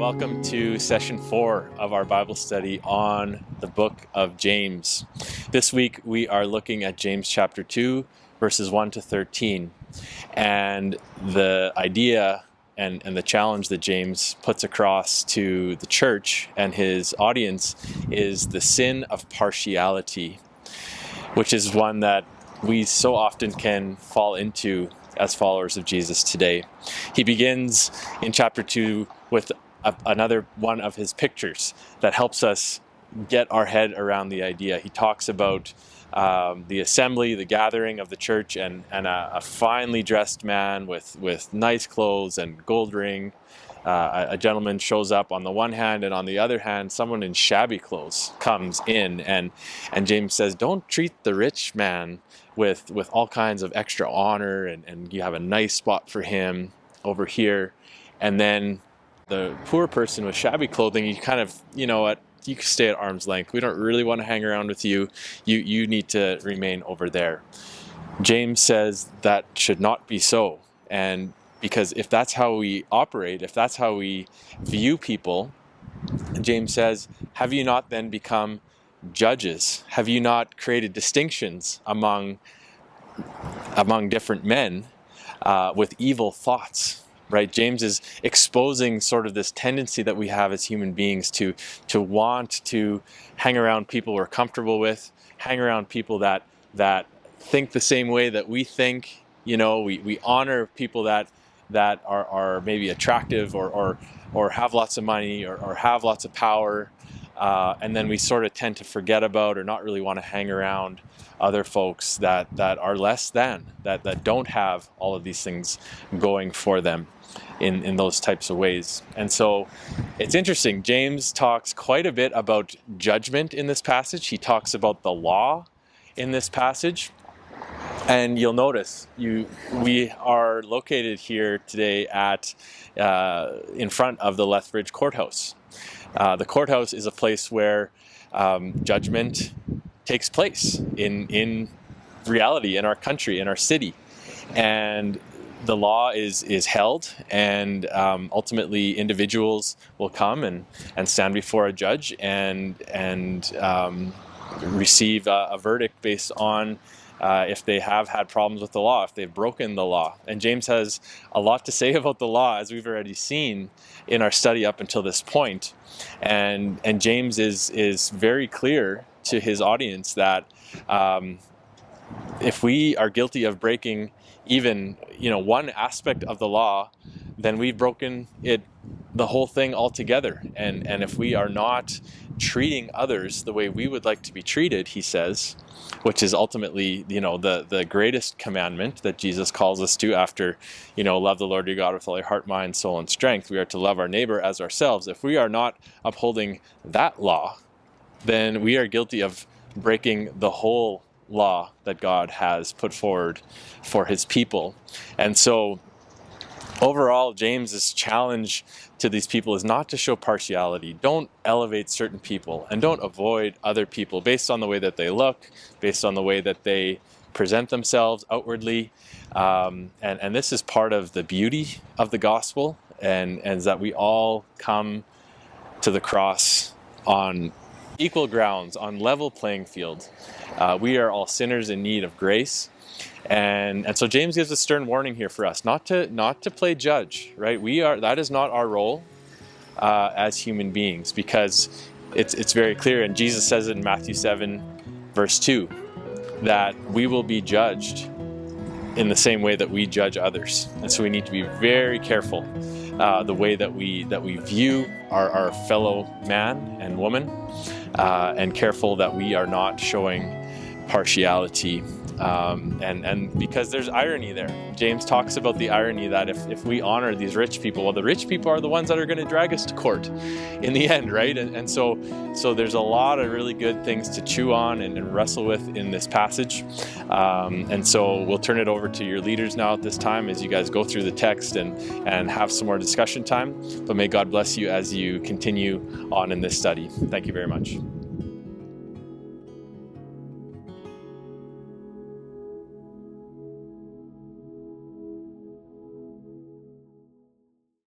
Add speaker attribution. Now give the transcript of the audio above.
Speaker 1: welcome to session 4 of our Bible study on the book of James. This week we are looking at James chapter 2, verses 1 to 13. And the idea and the challenge that James puts across to the church and his audience is the sin of partiality, which is one that we so often can fall into as followers of Jesus today. He begins in chapter 2 with another one of his pictures that helps us get our head around the idea. He talks about the assembly, the gathering of the church, and a finely dressed man with nice clothes and gold ring. A gentleman shows up on the one hand, and on the other hand, someone in shabby clothes comes in, and James says, don't treat the rich man with all kinds of extra honor, and you have a nice spot for him over here. And then the poor person with shabby clothing, you kind of, you know what, you can stay at arm's length. We don't really want to hang around with you. You need to remain over there. James says that should not be so. And because if that's how we operate, if that's how we view people, James says, have you not then become judges? Have you not created distinctions among different men with evil thoughts? Right? James is exposing sort of this tendency that we have as human beings to want to hang around people we're comfortable with, hang around people that think the same way that we think. You know, we honor people that are maybe attractive or have lots of money or have lots of power, and then we sort of tend to forget about or not really want to hang around other folks that are less than, that don't have all of these things going for them in those types of ways. And so it's interesting. James talks quite a bit about judgment in this passage. He talks about the law in this passage. And you'll notice we are located here today at in front of the Lethbridge Courthouse. The courthouse is a place where judgment takes place in reality, in our country, in our city. And the law is held, and ultimately individuals will come and stand before a judge and receive a verdict based on if they have had problems with the law, if they've broken the law. And James has a lot to say about the law, as we've already seen in our study up until this point. And James is very clear to his audience that if we are guilty of breaking even one aspect of the law, then we've broken the whole thing altogether. And if we are not treating others the way we would like to be treated, he says, which is ultimately the greatest commandment that Jesus calls us to after love the Lord your God with all your heart, mind, soul, and strength. We are to love our neighbor as ourselves. If we are not upholding that law, then we are guilty of breaking the whole law that God has put forward for his people. And so overall, James's challenge to these people is not to show partiality. Don't elevate certain people and don't avoid other people based on the way that they look, based on the way that they present themselves outwardly. And this is part of the beauty of the gospel, and is that we all come to the cross on equal grounds, on level playing field. We are all sinners in need of grace. And so James gives a stern warning here for us, not to play judge, right? That is not our role as human beings, because it's very clear, and Jesus says it in Matthew 7, verse 2, that we will be judged in the same way that we judge others. And so we need to be very careful the way that we view our fellow man and woman, and careful that we are not showing partiality. And because there's irony there. James talks about the irony that if we honor these rich people, well, the rich people are the ones that are going to drag us to court in the end, right? And so there's a lot of really good things to chew on and wrestle with in this passage. And so we'll turn it over to your leaders now at this time as you guys go through the text and have some more discussion time. But may God bless you as you continue on in this study. Thank you very much.